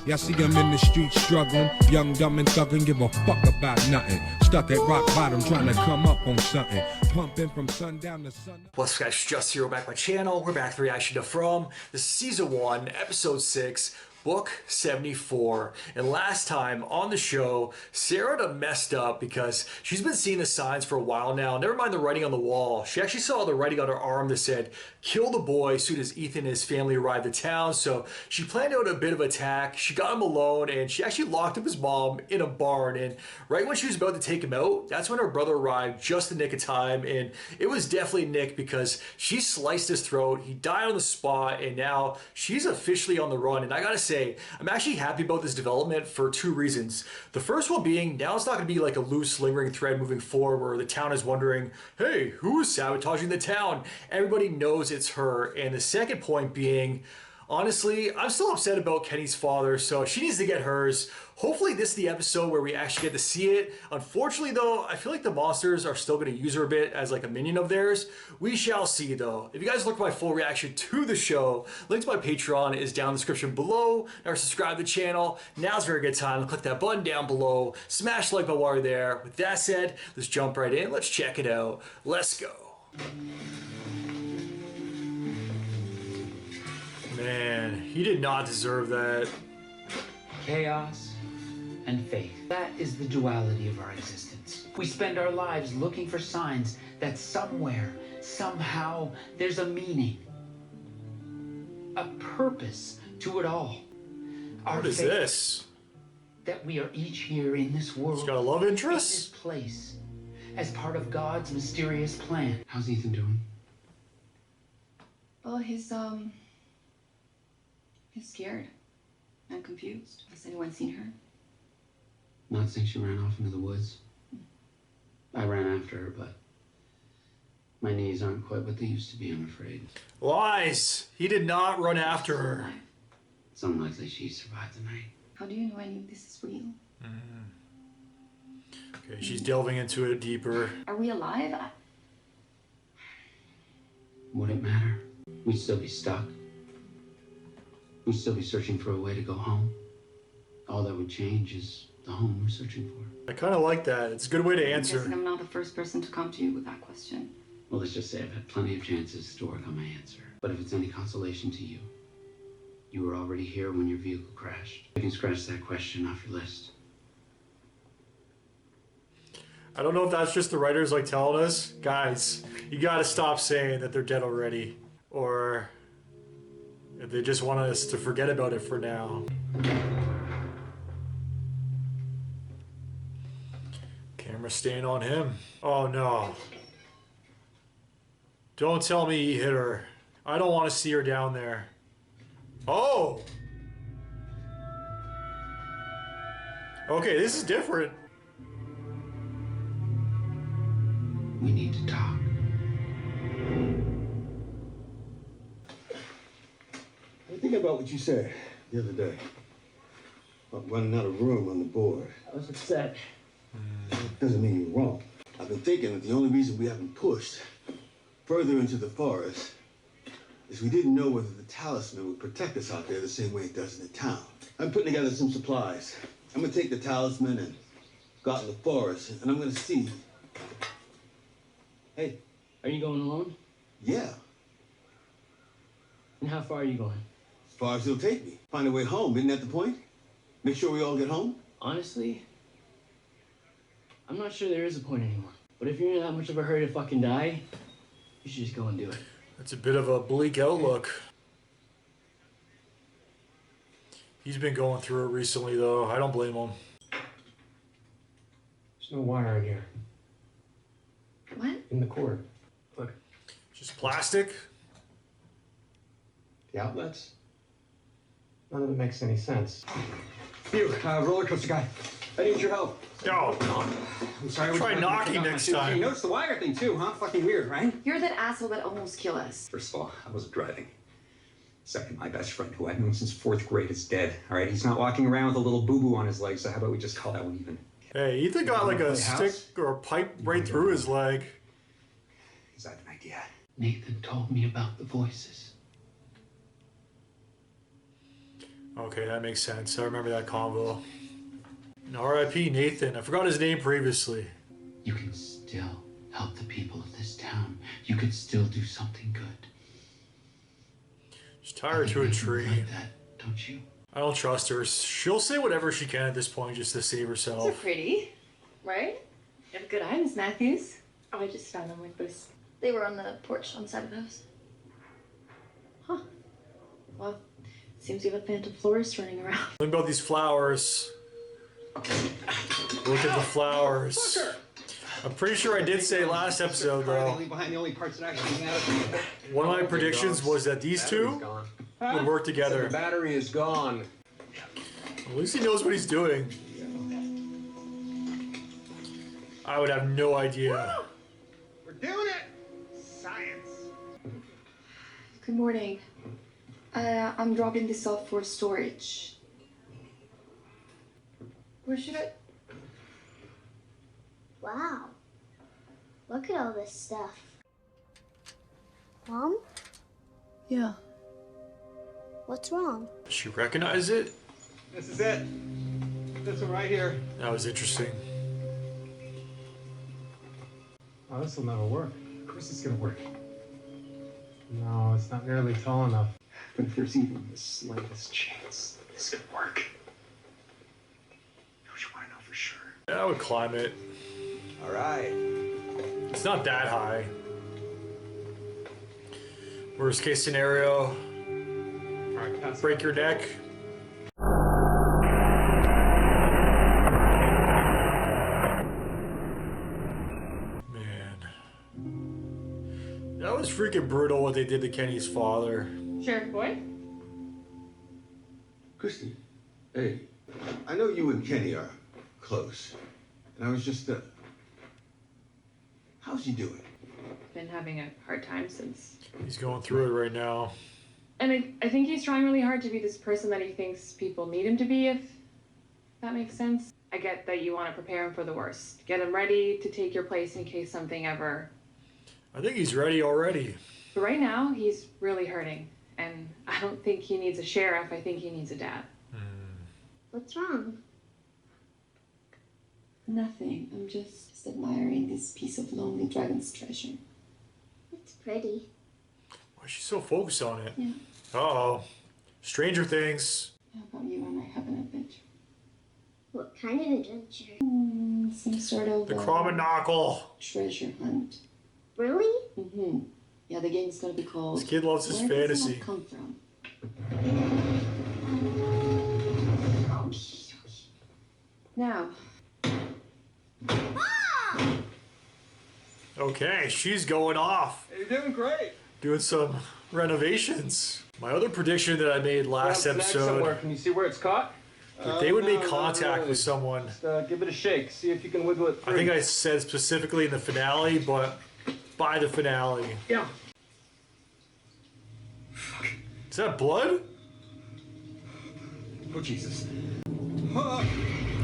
Y'all see him in the streets struggling, young, dumb, and thuggin', give a fuck about nothing. Stuck at rock bottom, trying to come up on something. Pumping from sundown to sun. What's up, guys? Just here, back my channel. We're back to reaction to From. This is season 1, episode 6. Book 74. And last time on the show, Sarah done messed up because she's been seeing the signs for a while now. Never mind the writing on the wall. She actually saw the writing on her arm that said, "Kill the boy," as soon as Ethan and his family arrived in town. So she planned out a bit of attack. She got him alone and she actually locked up his mom in a barn. And right when she was about to take him out, that's when her brother arrived just in the nick of time. And it was definitely Nick because she sliced his throat. He died on the spot and now she's officially on the run. And I gotta say, I'm actually happy about this development for 2 reasons. The first one being, now it's not going to be like a loose lingering thread moving forward where the town is wondering, hey, who is sabotaging the town? Everybody knows it's her. And the second point being, honestly, I'm still upset about Kenny's father, so she needs to get hers. Hopefully this is the episode where we actually get to see it. Unfortunately though, I feel like the monsters are still going to use her a bit as like a minion of theirs. We shall see though. If you guys look at my full reaction to the show, link to my Patreon is down in the description below. Or subscribe to the channel. Now's a very good time to click that button down below. Smash the like button while you're there. With that said, let's jump right in. Let's check it out. Let's go. Man, he did not deserve that. Chaos and faith. That is the duality of our existence. We spend our lives looking for signs that somewhere, somehow, there's a meaning, a purpose to it all. What is this? That we are each here in this world. He's got a love interest? In this place, as part of God's mysterious plan. How's Ethan doing? Well, he's scared and confused. Has anyone seen her? Not since she ran off into the woods. I ran after her, but my knees aren't quite what they used to be, I'm afraid. Lies! He did not run after her. It's unlikely she survived the night. How do you know any of this is real? Okay, she's delving into it deeper. Are we alive? Would it matter? We'd still be stuck. We'd still be searching for a way to go home. All that would change is the home we're searching for. I kind of like that. It's a good way to I'm answer. guessing I'm not the first person to come to you with that question. Well, let's just say I've had plenty of chances to work on my answer. But if it's any consolation to you, you were already here when your vehicle crashed. You can scratch that question off your list. I don't know if that's just the writers like telling us, guys, you gotta stop saying that they're dead already. Or if they just want us to forget about it for now. Camera staying on him. Oh no. Don't tell me he hit her. I don't want to see her down there. Oh! Okay, this is different. We need to talk. I think about what you said the other day about running out of room on the board. I was upset. Doesn't mean you're wrong. I've been thinking that the only reason we haven't pushed further into the forest is we didn't know whether the talisman would protect us out there the same way it does in the town. I'm putting together some supplies. I'm gonna take the talisman and go out in the forest, and I'm gonna see. Hey. Are you going alone? Yeah. And how far are you going? As far as it'll take me. Find a way home, isn't that the point? Make sure we all get home? Honestly, I'm not sure there is a point anymore. But if you're in that much of a hurry to fucking die, you should just go and do it. That's a bit of a bleak outlook. He's been going through it recently though. I don't blame him. There's no wire in here. What? In the cord. Look. Just plastic? The outlets? None of it makes any sense. You, roller coaster guy. I need your help. No. I'm sorry. Try knocking next time. You noticed the wire thing too, huh? Fucking weird, right? You're that asshole that almost killed us. First of all, I wasn't driving. Second, my best friend, who I've known since 4th grade, is dead. All right, he's not walking around with a little boo-boo on his leg. So how about we just call that one even? Hey, Ethan got like a stick or a pipe right through his leg. Is that an idea? Nathan told me about the voices. Okay, that makes sense. I remember that convo. And R.I.P. Nathan. I forgot his name previously. You can still help the people of this town. You could still do something good. Just tie her to a tree. Like that, don't you? I don't trust her. She'll say whatever she can at this point just to save herself. These are pretty, right? You have a good eye, Miss Matthews. Oh, I just found them like this. They were on the porch on the side of the house. Huh. Well, seems you have a phantom florist running around. Think about these flowers. Look at the flowers. I'm pretty sure I did say last episode, though, Behind the only parts that actually matter. one of my predictions was that these two would work together. The battery is gone. At least he knows what he's doing. I would have no idea. We're doing it! Science! Good morning. I'm dropping this off for storage. Where should I? Wow. Look at all this stuff. Mom? Yeah. What's wrong? Does she recognize it? This is it. This one right here. That was interesting. Oh, this will never work. Of course it's gonna work. No, it's not nearly tall enough. But if there's even the slightest chance this could work, don't you want to know for sure? Yeah, I would climb it. All right. It's not that high. Worst case scenario, All right, pass. break your neck. Man. That was freaking brutal what they did to Kenny's father. Sheriff Boyd? Christy, hey, I know you and Kenny are close. And I was just, how's he doing? Been having a hard time since. He's going through it right now. And I think he's trying really hard to be this person that he thinks people need him to be, if that makes sense. I get that you want to prepare him for the worst. Get him ready to take your place in case something ever. I think he's ready already. But right now, he's really hurting. And I don't think he needs a sheriff. I think he needs a dad. What's wrong? Nothing. I'm just admiring this piece of lonely dragon's treasure. It's pretty. Why is she so focused on it? Yeah. Uh-oh. Stranger Things. How about you? I might have an adventure. What kind of adventure? Some sort of The Kromonackle. treasure hunt. Really? Mm-hmm. Yeah, the game's gonna be called. This kid loves his Where Does fantasy. That come from? Now. Okay, she's going off. You're doing great. Doing some renovations. My other prediction that I made last Grab a snack somewhere. episode, Can you see where it's caught? that they would make No, not contact really. with someone. Just, give it a shake. See if you can wiggle it I free. think I said specifically in the finale, but by the finale. Yeah. Is that blood? Oh, Jesus.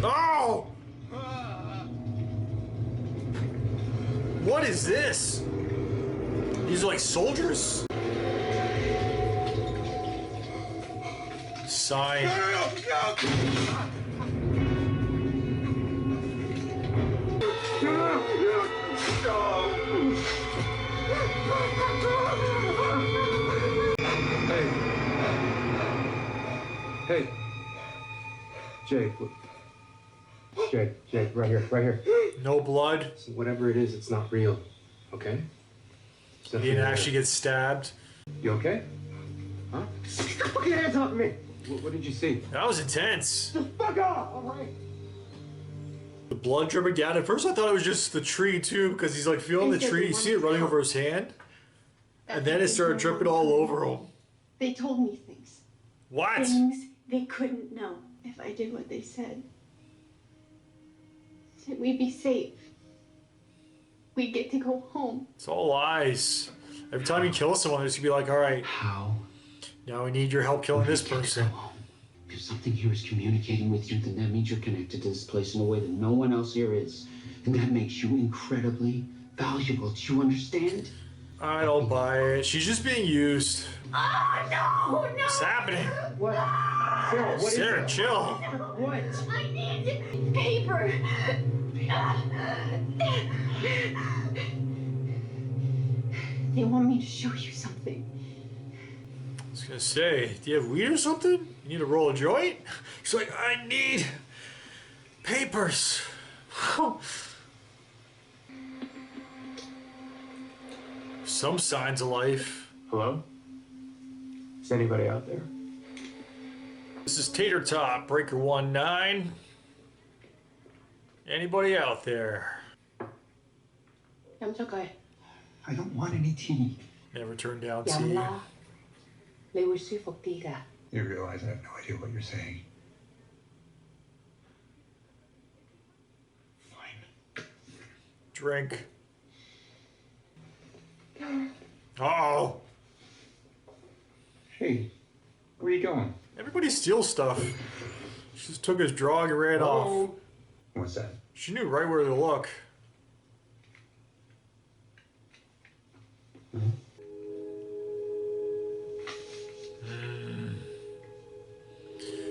Oh! What is this? These are like soldiers? Sign. Hey. Jake. Jake, right here. No blood. So whatever it is, it's not real. Okay? It's He definitely didn't real. actually get stabbed. You okay? Huh? Put your hands off me! What did you see? That was intense. Just fuck off, alright? The blood dripping down. At first I thought it was just the tree too, because he's like feeling the tree. You see it running over his hand? And then it started dripping all over him. They told me things. What? Things they couldn't know if I did what they said. Said we'd be safe. We'd get to go home. It's all lies. Every time you kill someone, there's gonna be like, all right, How? now we need your help killing this person. If something here is communicating with you, then that means you're connected to this place in a way that no one else here is. And that makes you incredibly valuable. Do you understand? I don't buy it. She's just being used. Oh, no! What's happening? What? Sarah, what Sarah, is it? chill. What? I need paper. They want me to show you something. I was gonna say, do you have weed or something? You need to roll a joint? She's like, I need papers. Some signs of life. Hello? Is anybody out there? This is Tater Tot, Breaker 19. Anybody out there? 얌전해. I don't want any tea. Never turned down tea. 飲啦，你會舒服啲㗎。 You realize I have no idea what you're saying. Fine. Drink. Uh-oh. Hey, where are you going? Everybody steals stuff. She just took his drug and ran off. What's that? She knew right where to look.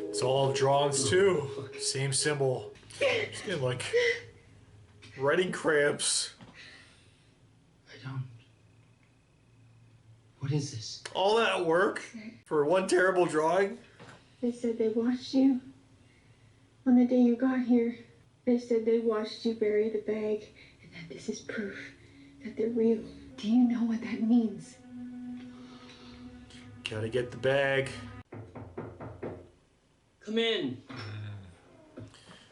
It's all drawings too. Same symbol. She's getting like writing cramps. I don't. What is this? All that work for one terrible drawing. They said they watched you on the day you got here. They said they watched you bury the bag and that this is proof that they're real. Do you know what that means? Gotta get the bag. Come in.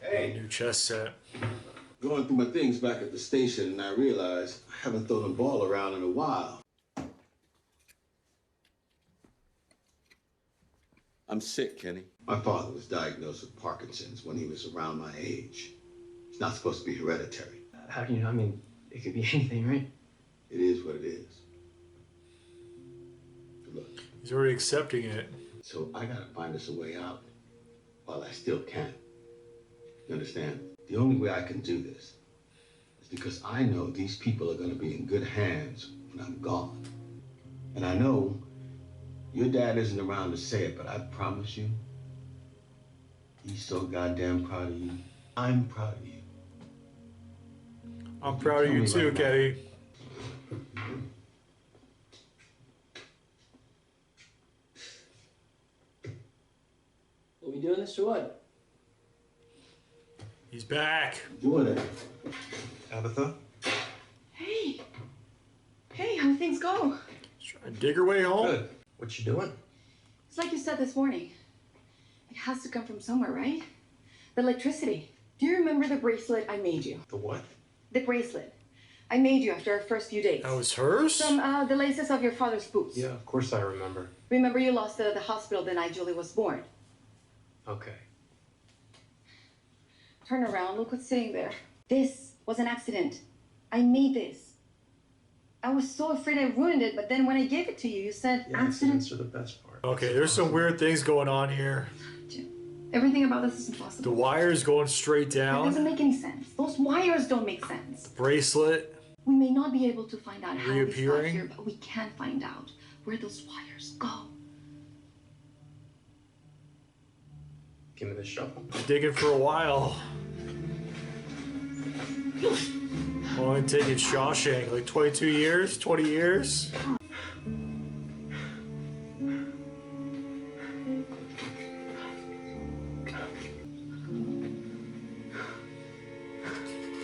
Hey, New chess set. going through my things back at the station, and I realized I haven't thrown a ball around in a while. I'm sick, Kenny. My father was diagnosed with Parkinson's when he was around my age. It's not supposed to be hereditary. How do you know? I mean, it could be anything, right? It is what it is. Look, He's already accepting it. so I gotta find us a way out while I still can. You understand? The only way I can do this is because I know these people are gonna be in good hands when I'm gone. And I know your dad isn't around to say it, but I promise you, he's so goddamn proud of you. I'm proud of you. I'm proud of you too, Kenny. Are we doing this or what? He's back. Doing it. Tabitha? Hey! Hey, how things go? Trying to dig her way home. Good. What you doing? It's like you said this morning. It has to come from somewhere, right? The electricity. Do you remember the bracelet I made you? The what? The bracelet. I made you after our first few days. That was hers? From the laces of your father's boots. Yeah, of course I remember. Remember you lost it at the hospital the night Julie was born. Okay. Turn around, look what's sitting there. This was an accident. I made this. I was so afraid I ruined it, but then when I gave it to you, you said accident. Accidents are the best part. Okay, there's some weird things going on here. Jim, everything about this is The impossible. wire's going straight That doesn't down. make any sense. Those wires don't make sense. Bracelet. We may not be able to find out how this got Reappearing? here, but we can find out where those wires go. Give me the shovel. Digging for a while. Only taking Shawshank, like 22 years, 20 years.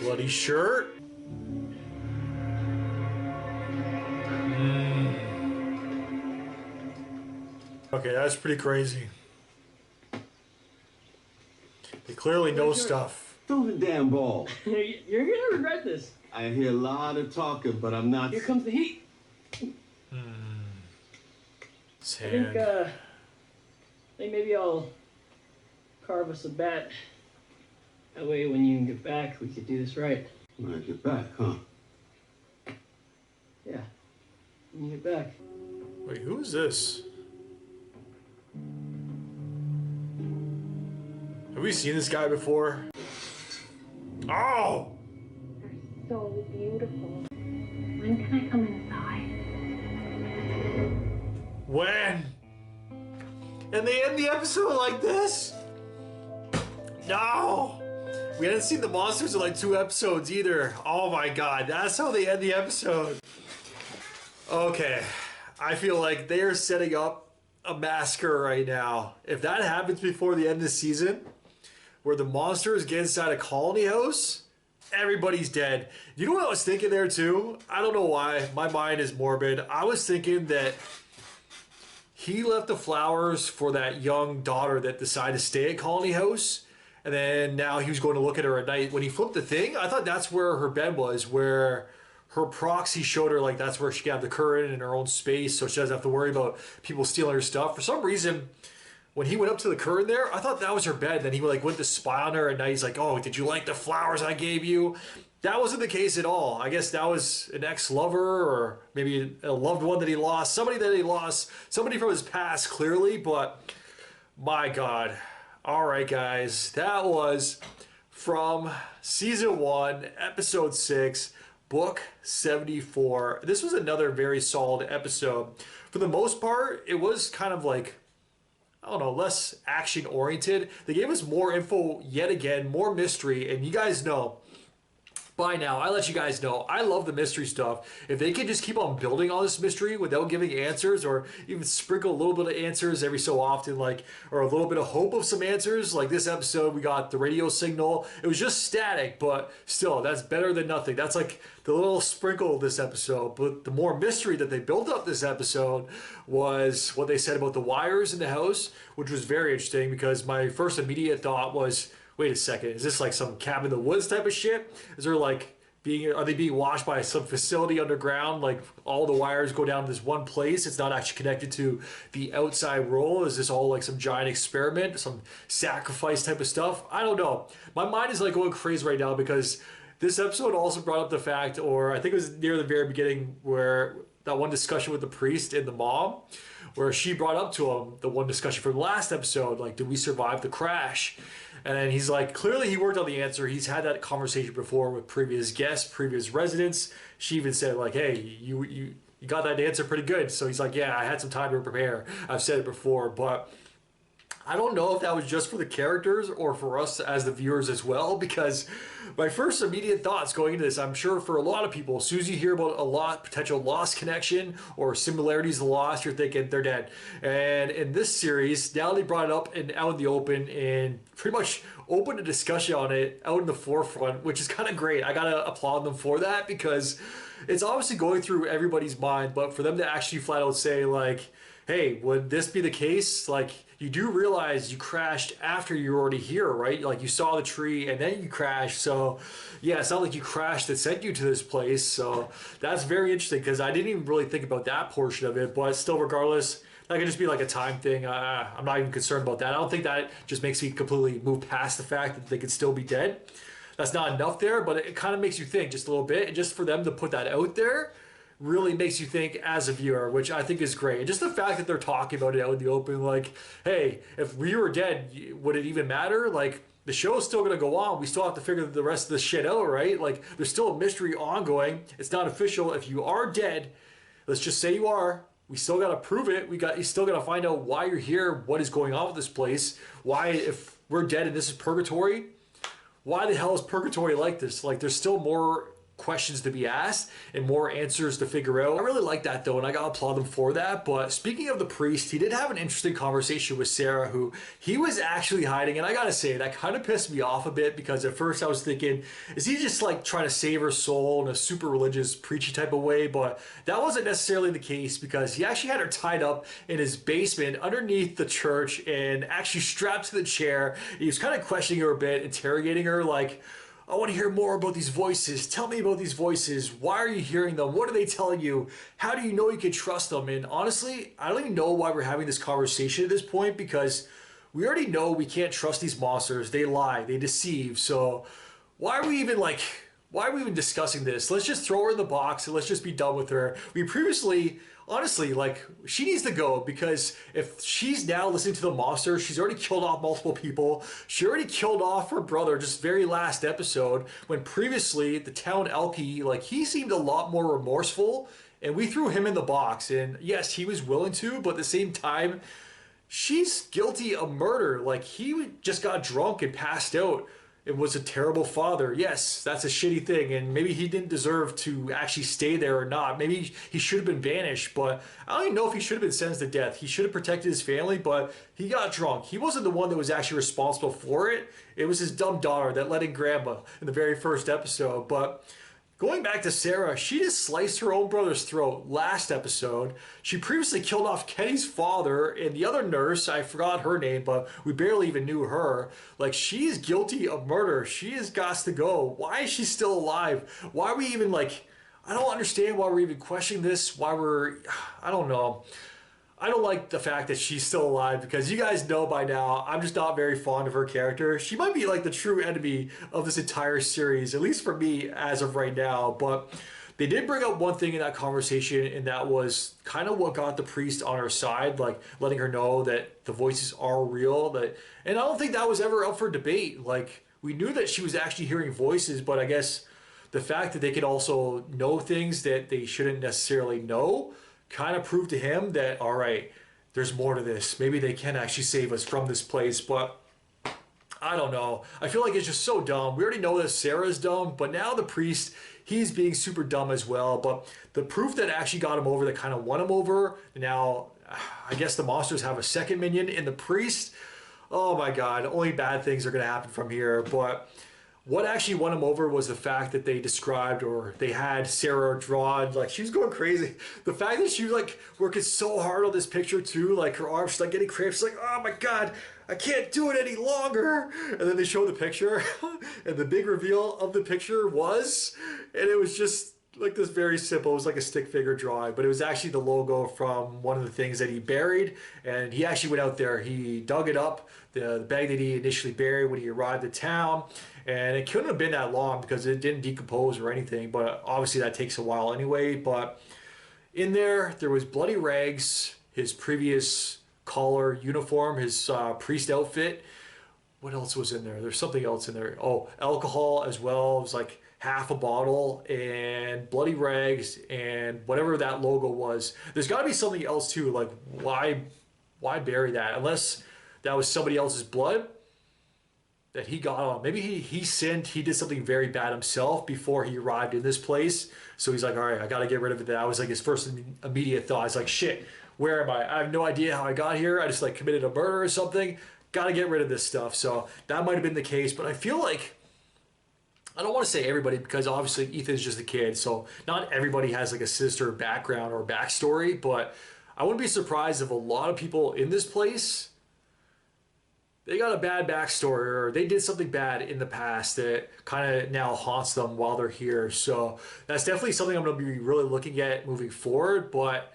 Bloody shirt. Okay, that's pretty crazy. They clearly know stuff. Throw the damn ball. You're gonna regret this. I hear a lot of talking, but I'm not. Here comes the heat. His I think, hand. maybe I'll carve us a bat. That way, when you get back, we could do this right. When I get back, huh? Yeah. When you get back. Wait, who is this? Have we seen this guy before? Oh! So beautiful. When can I come inside? When? And they end the episode like this? No! We hadn't seen the monsters in like 2 episodes either. Oh my god, that's how they end the episode. Okay, I feel like they are setting up a massacre right now. If that happens before the end of the season, where the monsters get inside a colony house, everybody's dead. You know what I was thinking there too? I don't know why. My mind is morbid. I was thinking that he left the flowers for that young daughter that decided to stay at Colony House. And then now he was going to look at her at night. When he flipped the thing, I thought that's where her bed was, where her proxy showed her like that's where she could have the current in her own space, so she doesn't have to worry about people stealing her stuff. For some reason, when he went up to the current there, I thought that was her bed. Then he like went to spy on her at night. He's like, oh, did you like the flowers I gave you? That wasn't the case at all. I guess that was an ex-lover or maybe a loved one that he lost. Somebody that he lost. Somebody from his past, clearly. But my God. All right, guys. That was from Season 1, Episode 6, Book 74. This was another very solid episode. For the most part, it was kind of like, I don't know, less action-oriented. They gave us more info yet again, more mystery, and you guys know, by now, I let you guys know, I love the mystery stuff. If they could just keep on building all this mystery without giving answers, or even sprinkle a little bit of answers every so often, like, or a little bit of hope of some answers, like this episode, we got the radio signal. It was just static, but still, that's better than nothing. That's like the little sprinkle of this episode. But the more mystery that they built up this episode was what they said about the wires in the house, which was very interesting because my first immediate thought was, wait a second, is this like some cabin in the woods type of shit? Is there like are they being watched by some facility underground? Like all the wires go down to this one place. It's not actually connected to the outside world. Is this all like some giant experiment, some sacrifice type of stuff? I don't know. My mind is like going crazy right now because this episode also brought up the fact, or I think it was near the very beginning, where that one discussion with the priest and the mom, where she brought up to him the one discussion from the last episode, like, did we survive the crash? And then he's like, clearly he worked on the answer. He's had that conversation before with previous guests, previous residents. She even said like, hey, you got that answer pretty good. So he's like, yeah, I had some time to prepare. I've said it before, but I don't know if that was just for the characters or for us as the viewers as well, because my first immediate thoughts going into this, I'm sure for a lot of people, as soon as you hear about a lot potential lost connection or similarities to Lost, you're thinking they're dead. And in this series, now they brought it up and out in the open and pretty much opened a discussion on it out in the forefront, which is kind of great. I gotta applaud them for that because it's obviously going through everybody's mind, but for them to actually flat out say like, hey, would this be the case? Like, you do realize you crashed after you were already here, right? Like, you saw the tree and then you crashed. So, yeah, it's not like you crashed that sent you to this place. So, that's very interesting because I didn't even really think about that portion of it. But still, regardless, that could just be like a time thing. I'm not even concerned about that. I don't think that just makes me completely move past the fact that they could still be dead. That's not enough there, but it kind of makes you think just a little bit. And just for them to put that out there really makes you think as a viewer, which I think is great. And just the fact that they're talking about it out in the open, like, hey, if we were dead, would it even matter? Like, the show's still going to go on. We still have to figure the rest of the shit out, right? Like, there's still a mystery ongoing. It's not official. If you are dead, let's just say you are, we still got to prove it. You still got to find out why you're here, what is going on with this place, why, if we're dead and this is purgatory, why the hell is purgatory like this? Like, there's still more questions to be asked and more answers to figure out. I really like that though, and I gotta applaud them for that. But speaking of the priest, he did have an interesting conversation with Sarah, who he was actually hiding, and I gotta say that kind of pissed me off a bit because at first I was thinking, is he just like trying to save her soul in a super religious preachy type of way? But that wasn't necessarily the case because he actually had her tied up in his basement underneath the church and actually strapped to the chair. He was kind of questioning her a bit, interrogating her like, I want to hear more about these voices. Tell me about these voices. Why are you hearing them? What are they telling you? How do you know you can trust them? And honestly, I don't even know why we're having this conversation at this point because we already know we can't trust these monsters. They lie, they deceive. So why are we even discussing this? Let's just throw her in the box and let's just be done with her. We previously, honestly, like, she needs to go because if she's now listening to the monster, she's already killed off multiple people. She already killed off her brother just very last episode when previously the town Elkie, like, he seemed a lot more remorseful and we threw him in the box. And yes, he was willing to, but at the same time, she's guilty of murder. Like, he just got drunk and passed out. It was a terrible father. Yes, that's a shitty thing, and maybe he didn't deserve to actually stay there or not. Maybe he should have been banished, but I don't even know if he should have been sentenced to death. He should have protected his family, but he got drunk. He wasn't the one that was actually responsible for it. It was his dumb daughter that let in grandma in the very first episode. But going back to Sarah, she just sliced her own brother's throat last episode. She previously killed off Kenny's father and the other nurse. I forgot her name, but we barely even knew her. Like, she is guilty of murder. She has got to go. Why is she still alive? Why are we even, like, I don't understand why we're even questioning this. I don't know. I don't like the fact that she's still alive, because you guys know by now, I'm just not very fond of her character. She might be like the true enemy of this entire series, at least for me as of right now. But they did bring up one thing in that conversation, and that was kind of what got the priest on her side, like letting her know that the voices are real. And I don't think that was ever up for debate. Like, we knew that she was actually hearing voices, but I guess the fact that they could also know things that they shouldn't necessarily know kind of proved to him that, all right, there's more to this. Maybe they can actually save us from this place. But I don't know. I feel like it's just so dumb. We already know that Sarah's dumb, but now the priest, he's being super dumb as well. But the proof that actually got him over, that kind of won him over, now I guess the monsters have a second minion in the priest. Oh my God, only bad things are going to happen from here. But what actually won him over was the fact that they described, or they had Sarah drawn, like, she was going crazy. The fact that she was like working so hard on this picture too, like her arms like getting cramps. She's like, oh my God, I can't do it any longer. And then they show the picture and the big reveal of the picture was, and it was just like this very simple, it was like a stick figure drawing, but it was actually the logo from one of the things that he buried. And he actually went out there, he dug it up, the bag that he initially buried when he arrived at town. And it couldn't have been that long because it didn't decompose or anything, but obviously that takes a while anyway. But in there was bloody rags, his previous collar uniform, his priest outfit. What else was in there? There's something else in there. Oh, alcohol as well. It was like half a bottle, and bloody rags, and whatever that logo was. There's got to be something else too. Like, why bury that? Unless that was somebody else's blood that he got on. Maybe he sinned, he did something very bad himself before he arrived in this place. So he's like, all right, I got to get rid of it. That was like his first immediate thought. It's like, shit, where am I? I have no idea how I got here. I just like committed a murder or something. Got to get rid of this stuff. So that might have been the case, but I feel like, I don't want to say everybody, because obviously Ethan's just a kid. So not everybody has like a sister background or backstory, but I wouldn't be surprised if a lot of people in this place, they got a bad backstory, or they did something bad in the past that kind of now haunts them while they're here. So that's definitely something I'm going to be really looking at moving forward. But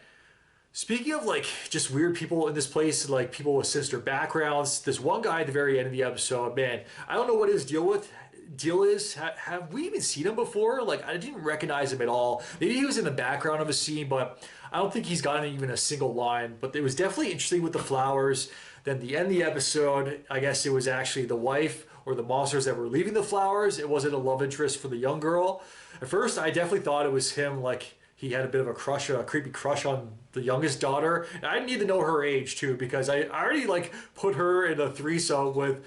speaking of like just weird people in this place, like people with sister backgrounds, this one guy at the very end of the episode, man, I don't know what his deal is. Have we even seen him before? Like, I didn't recognize him at all. Maybe he was in the background of a scene, but I don't think he's gotten even a single line. But it was definitely interesting with the flowers. Then the end of the episode, I guess it was actually the wife or the monsters that were leaving the flowers. It wasn't a love interest for the young girl. At first, I definitely thought it was him, like he had a bit of a crush, a creepy crush on the youngest daughter. And I didn't need to know her age too, because I already like put her in a threesome with,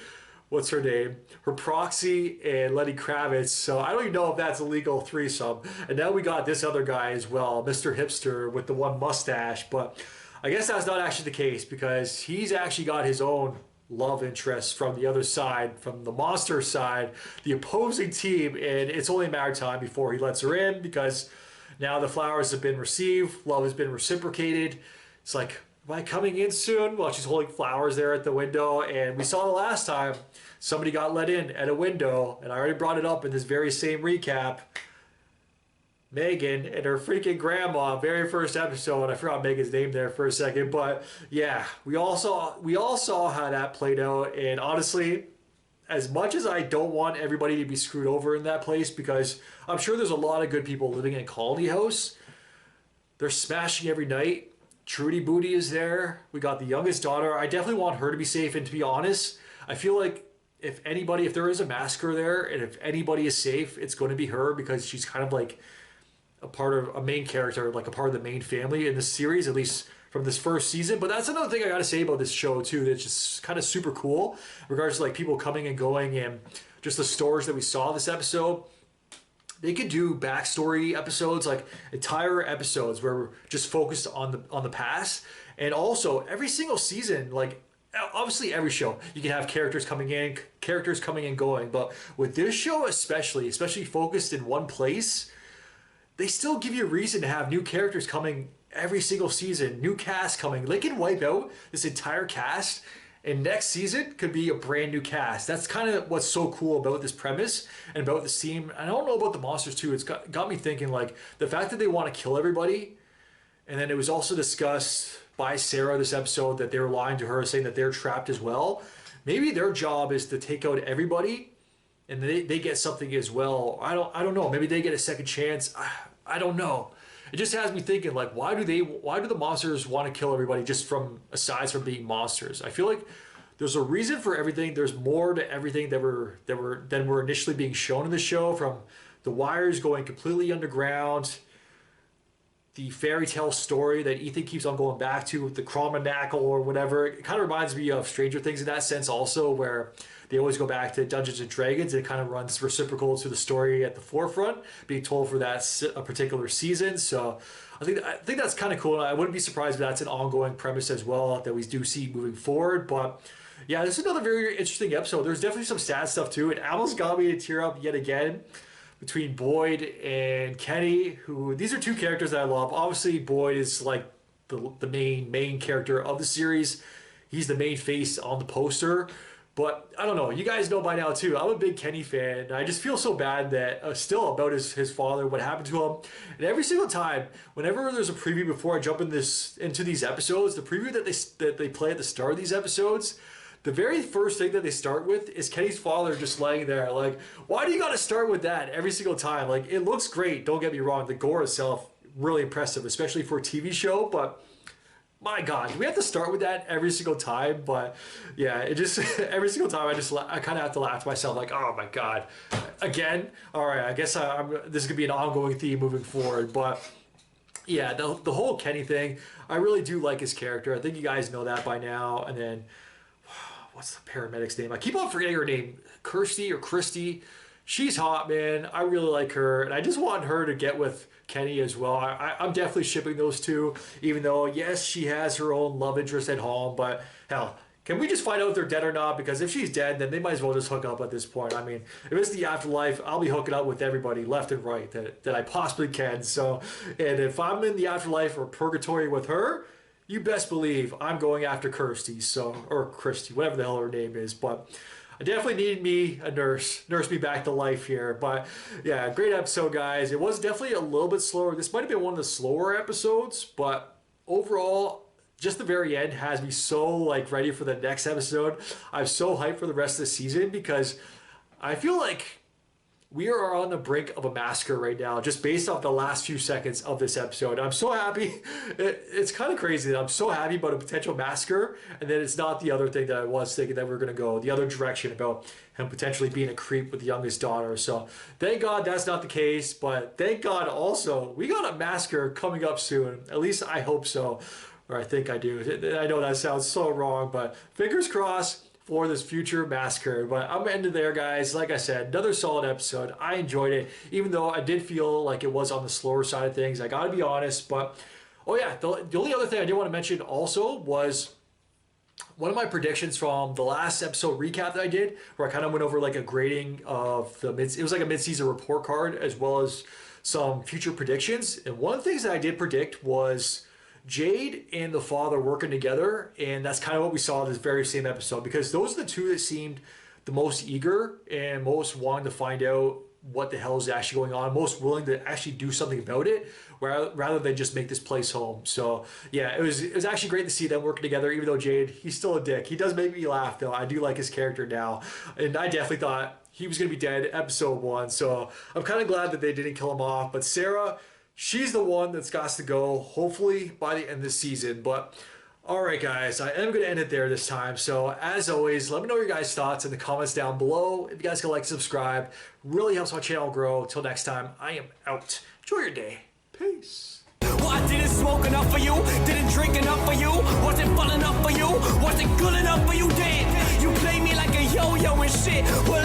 what's her name? Her proxy and Lenny Kravitz. So I don't even know if that's a legal threesome. And now we got this other guy as well, Mr. Hipster with the one mustache. But I guess that's not actually the case, because he's actually got his own love interest from the other side, from the monster side, the opposing team, and it's only a matter of time before he lets her in, because now the flowers have been received, love has been reciprocated. It's like, am I coming in soon? Well, she's holding flowers there at the window, and we saw the last time somebody got let in at a window, and I already brought it up in this very same recap. Megan and her freaking grandma, very first episode. I forgot Megan's name there for a second, but yeah, we all saw how that played out. And honestly, as much as I don't want everybody to be screwed over in that place, because I'm sure there's a lot of good people living in Colony House, they're smashing every night. Trudy Booty is there. We got the youngest daughter. I definitely want her to be safe. And to be honest, I feel like if there is a massacre there, and if anybody is safe, it's going to be her, because she's kind of like a part of a main character, like a part of the main family in this series. At least from this first season. But that's another thing I gotta say about this show too, that's just kind of super cool, in regards to like people coming and going and just the stories that we saw this episode. They could do backstory episodes, like entire episodes where we're just focused on the past. And also every single season, like obviously every show, you can have characters coming and going. But with this show especially focused in one place, they still give you a reason to have new characters coming every single season, new cast coming. They can wipe out this entire cast, and next season could be a brand new cast. That's kind of what's so cool about this premise and about this team. I don't know about the monsters too. It's got me thinking, like, the fact that they want to kill everybody. And then it was also discussed by Sarah this episode that they were lying to her, saying that they're trapped as well. Maybe their job is to take out everybody and they get something as well. I don't know. Maybe they get a second chance. I don't know. It just has me thinking, like, why do the monsters want to kill everybody aside from being monsters? I feel like there's a reason for everything. There's more to everything than were initially being shown in the show, from the wires going completely underground, the fairy tale story that Ethan keeps on going back to with the Cromanackle or whatever. It kind of reminds me of Stranger Things in that sense also, where they always go back to Dungeons and Dragons. It kind of runs reciprocal to the story at the forefront being told for that a particular season. So I think that's kind of cool. I wouldn't be surprised if that's an ongoing premise as well that we do see moving forward. But yeah, this is another very interesting episode. There's definitely some sad stuff too. It almost got me to tear up yet again, between Boyd and Kenny, who, these are two characters that I love. Obviously, Boyd is like the main character of the series. He's the main face on the poster. But I don't know, you guys know by now too, I'm a big Kenny fan. I just feel so bad that still about his father, what happened to him. And every single time, whenever there's a preview before I jump into these episodes, the preview that they play at the start of these episodes, the very first thing that they start with is Kenny's father just laying there. Like, why do you got to start with that every single time? Like, it looks great, don't get me wrong. The gore itself, really impressive, especially for a TV show. But my God, do we have to start with that every single time? But yeah, it just, every single time I kind of have to laugh to myself, like, oh my God, again? All right, I guess this is going to be an ongoing theme moving forward. But yeah, the whole Kenny thing, I really do like his character. I think you guys know that by now. And then, what's the paramedic's name? I keep on forgetting her name. Kirsty or Christy. She's hot, man. I really like her. And I just want her to get with Kenny as well. I'm definitely shipping those two, even though, yes, she has her own love interest at home. But hell, can we just find out if they're dead or not? Because if she's dead, then they might as well just hook up at this point. I mean, if it's the afterlife, I'll be hooking up with everybody left and right that I possibly can. So, and if I'm in the afterlife or purgatory with her, you best believe I'm going after Kirsty, or Christy, whatever the hell her name is. But I definitely need me a nurse me back to life here. But yeah, great episode, guys. It was definitely a little bit slower. This might have been one of the slower episodes, but overall, just the very end has me so like ready for the next episode. I'm so hyped for the rest of the season, because I feel like we are on the brink of a massacre right now, just based off the last few seconds of this episode. I'm so happy. It's kind of crazy that I'm so happy about a potential massacre, and then it's not the other thing that I was thinking that we are going to go, the other direction about him potentially being a creep with the youngest daughter. So thank God that's not the case, but thank God also we got a massacre coming up soon. At least I hope so, or I think I do. I know that sounds so wrong, but fingers crossed for this future massacre. But I'm ending there, guys. Like I said, another solid episode. I enjoyed it, even though I did feel like it was on the slower side of things. I gotta be honest. But oh yeah, the only other thing I did want to mention also was one of my predictions from the last episode recap that I did, where I kind of went over like a grading of it was like a mid-season report card as well as some future predictions. And one of the things that I did predict was Jade and the father working together, and that's kind of what we saw in this very same episode, because those are the two that seemed the most eager and most wanting to find out what the hell is actually going on, most willing to actually do something about it, rather than just make this place home. So yeah, it was actually great to see them working together, even though Jade, he's still a dick. He does make me laugh though. I do like his character now, and I definitely thought he was going to be dead episode 1, so I'm kind of glad that they didn't kill him off. But Sarah, she's the one that's got to go, hopefully by the end of this season. But all right, guys, I am going to end it there this time. So as always, let me know your guys' thoughts in the comments down below. If you guys can like, subscribe, really helps my channel grow. Till next time, I am out. Enjoy your day. Peace. Well, I didn't smoke enough for you, didn't drink enough for you, wasn't fun enough for you, wasn't good enough for you, damn. You play me like a yo-yo and shit. Well,